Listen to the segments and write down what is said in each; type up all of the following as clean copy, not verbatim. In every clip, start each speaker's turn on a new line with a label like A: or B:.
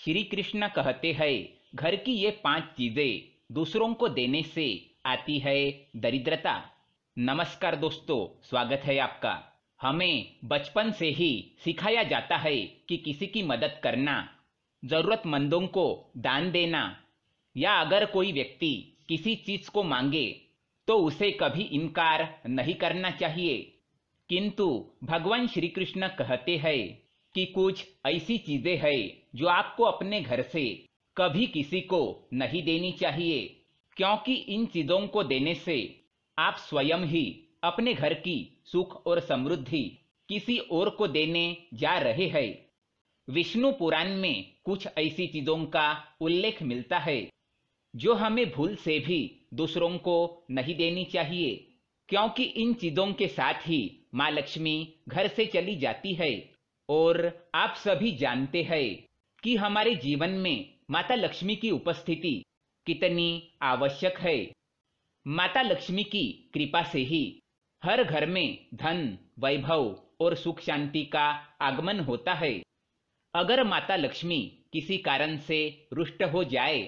A: श्री कृष्ण कहते हैं घर की ये 5 चीजें दूसरों को देने से आती है दरिद्रता। नमस्कार दोस्तों, स्वागत है आपका। हमें बचपन से ही सिखाया जाता है कि किसी की मदद करना, जरूरतमंदों को दान देना या अगर कोई व्यक्ति किसी चीज को मांगे तो उसे कभी इनकार नहीं करना चाहिए। किंतु भगवान श्री कृष्ण कहते हैं कि कुछ ऐसी चीजें हैं जो आपको अपने घर से कभी किसी को नहीं देनी चाहिए, क्योंकि इन चीजों को देने से आप स्वयं ही अपने घर की सुख और समृद्धि किसी और को देने जा रहे हैं। विष्णु पुराण में कुछ ऐसी चीजों का उल्लेख मिलता है जो हमें भूल से भी दूसरों को नहीं देनी चाहिए, क्योंकि इन चीजों के साथ ही माँ लक्ष्मी घर से चली जाती है। और आप सभी जानते हैं कि हमारे जीवन में माता लक्ष्मी की उपस्थिति कितनी आवश्यक है। माता लक्ष्मी की कृपा से ही हर घर में धन, वैभव और सुख शांति का आगमन होता है। अगर माता लक्ष्मी किसी कारण से रुष्ट हो जाए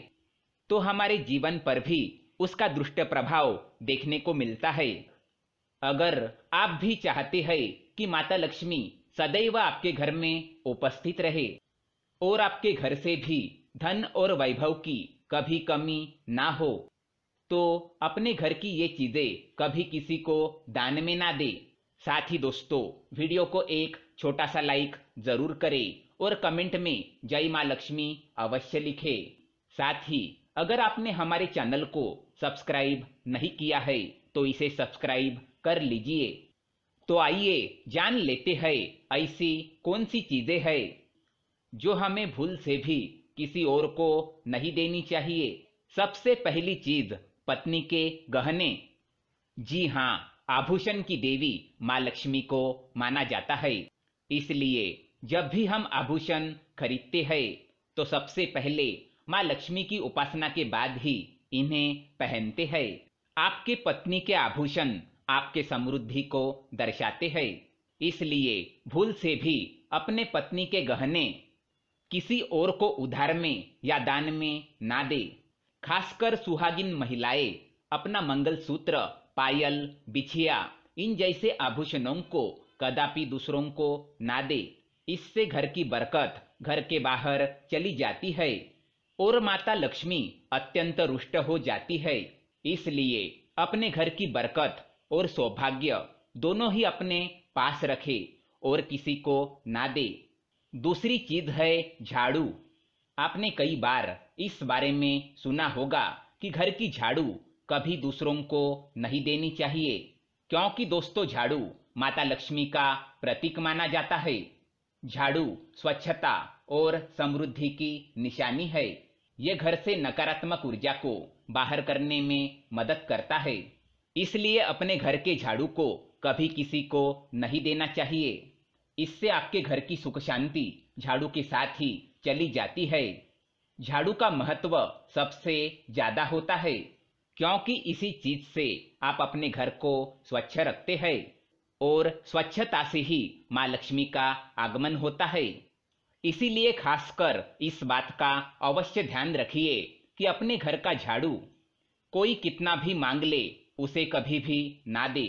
A: तो हमारे जीवन पर भी उसका दुष्ट प्रभाव देखने को मिलता है। अगर आप भी चाहते हैं कि माता लक्ष्मी सदैव आपके घर में उपस्थित रहे और आपके घर से भी धन और वैभव की कभी कमी ना हो, तो अपने घर की ये चीजें कभी किसी को दान में ना दे। साथ ही दोस्तों, वीडियो को एक छोटा सा लाइक जरूर करें और कमेंट में जय माँ लक्ष्मी अवश्य लिखे। साथ ही अगर आपने हमारे चैनल को सब्सक्राइब नहीं किया है तो इसे सब्सक्राइब कर लीजिए। तो आइए जान लेते हैं ऐसी कौन सी चीजें हैं जो हमें भूल से भी किसी और को नहीं देनी चाहिए। सबसे पहली चीज, पत्नी के गहने। जी हाँ, आभूषण की देवी माँ लक्ष्मी को माना जाता है, इसलिए जब भी हम आभूषण खरीदते हैं तो सबसे पहले माँ लक्ष्मी की उपासना के बाद ही इन्हें पहनते हैं। आपके पत्नी के आभूषण आपके समृद्धि को दर्शाते हैं, इसलिए भूल से भी अपने पत्नी के गहने किसी और को उधार में या दान में ना दे। खासकर सुहागिन महिलाएं अपना मंगलसूत्र, पायल, बिछिया इन जैसे आभूषणों को कदापि दूसरों को ना दे। इससे घर की बरकत घर के बाहर चली जाती है और माता लक्ष्मी अत्यंत रुष्ट हो जाती है। इसलिए अपने घर की बरकत और सौभाग्य दोनों ही अपने पास रखे और किसी को ना दे। दूसरी चीज है झाड़ू। आपने कई बार इस बारे में सुना होगा कि घर की झाड़ू कभी दूसरों को नहीं देनी चाहिए, क्योंकि दोस्तों झाड़ू माता लक्ष्मी का प्रतीक माना जाता है। झाड़ू स्वच्छता और समृद्धि की निशानी है। यह घर से नकारात्मक ऊर्जा को बाहर करने में मदद करता है, इसलिए अपने घर के झाड़ू को कभी किसी को नहीं देना चाहिए। इससे आपके घर की सुख शांति झाड़ू के साथ ही चली जाती है। झाड़ू का महत्व सबसे ज्यादा होता है, क्योंकि इसी चीज से आप अपने घर को स्वच्छ रखते हैं और स्वच्छता से ही माँ लक्ष्मी का आगमन होता है। इसीलिए खासकर इस बात का अवश्य ध्यान रखिए कि अपने घर का झाड़ू कोई कितना भी मांग ले उसे कभी भी ना दे।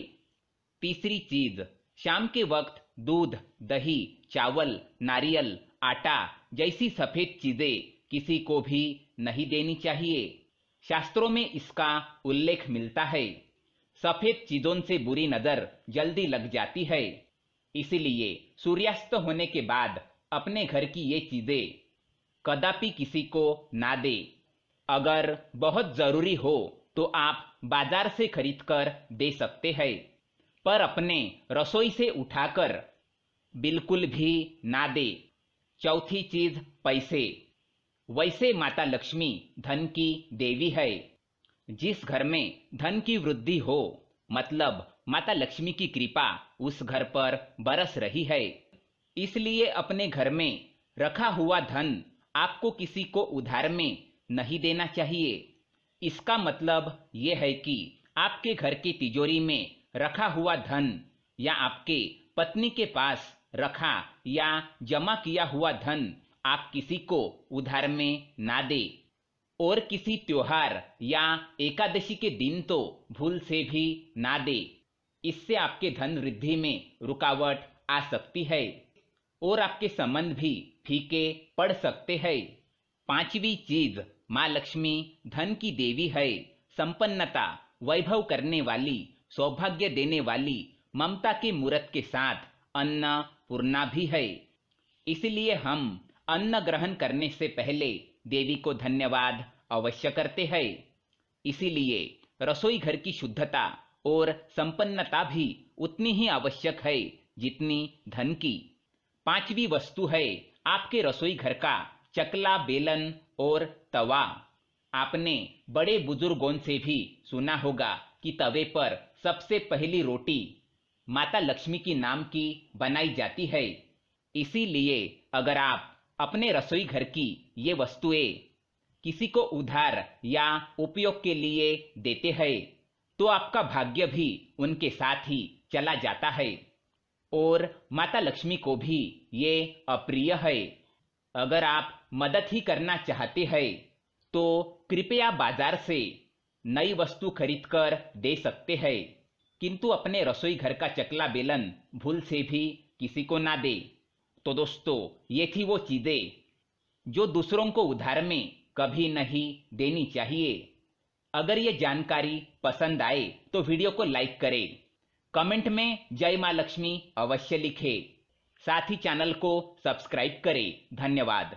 A: तीसरी चीज, शाम के वक्त दूध, दही, चावल, नारियल, आटा जैसी सफेद चीजें किसी को भी नहीं देनी चाहिए। शास्त्रों में इसका उल्लेख मिलता है। सफेद चीजों से बुरी नजर जल्दी लग जाती है, इसलिए सूर्यास्त होने के बाद अपने घर की ये चीजें कदापि किसी को ना दे। अगर बहुत जरूरी हो तो आप बाजार से खरीदकर दे सकते हैं, पर अपने रसोई से उठाकर बिल्कुल भी ना दे। चौथी चीज, पैसे। वैसे माता लक्ष्मी धन की देवी है। जिस घर में धन की वृद्धि हो, मतलब माता लक्ष्मी की कृपा उस घर पर बरस रही है। इसलिए अपने घर में रखा हुआ धन आपको किसी को उधार में नहीं देना चाहिए। इसका मतलब यह है कि आपके घर की तिजोरी में रखा हुआ धन या आपके पत्नी के पास रखा या जमा किया हुआ धन आप किसी को उधार में ना दे और किसी त्योहार या एकादशी के दिन तो भूल से भी ना दे। इससे आपके धन वृद्धि में रुकावट आ सकती है और आपके संबंध भी फीके पड़ सकते हैं। पांचवी चीज, माँ लक्ष्मी धन की देवी है, संपन्नता, वैभव करने वाली, सौभाग्य देने वाली, ममता के मूर्त के साथ अन्नपूर्णा भी है। इसलिए हम अन्न ग्रहण करने से पहले देवी को धन्यवाद अवश्य करते हैं। इसीलिए रसोई घर की शुद्धता और संपन्नता भी उतनी ही आवश्यक है जितनी धन की। पांचवी वस्तु है आपके रसोई घर का चकला, बेलन और तवा। आपने बड़े बुजुर्गों से भी सुना होगा कि तवे पर सबसे पहली रोटी माता लक्ष्मी की नाम की बनाई जाती है। इसीलिए अगर आप अपने रसोई घर की ये वस्तुएं किसी को उधार या उपयोग के लिए देते हैं तो आपका भाग्य भी उनके साथ ही चला जाता है और माता लक्ष्मी को भी ये अप्रिय है। अगर आप मदद ही करना चाहते हैं तो कृपया बाजार से नई वस्तु खरीदकर दे सकते हैं, किंतु अपने रसोई घर का चकला बेलन भूल से भी किसी को ना दे। तो दोस्तों, ये थी वो चीजें जो दूसरों को उधार में कभी नहीं देनी चाहिए। अगर ये जानकारी पसंद आए तो वीडियो को लाइक करें, कमेंट में जय मां लक्ष्मी अवश्य लिखें, साथ ही चैनल को सब्सक्राइब करें। धन्यवाद।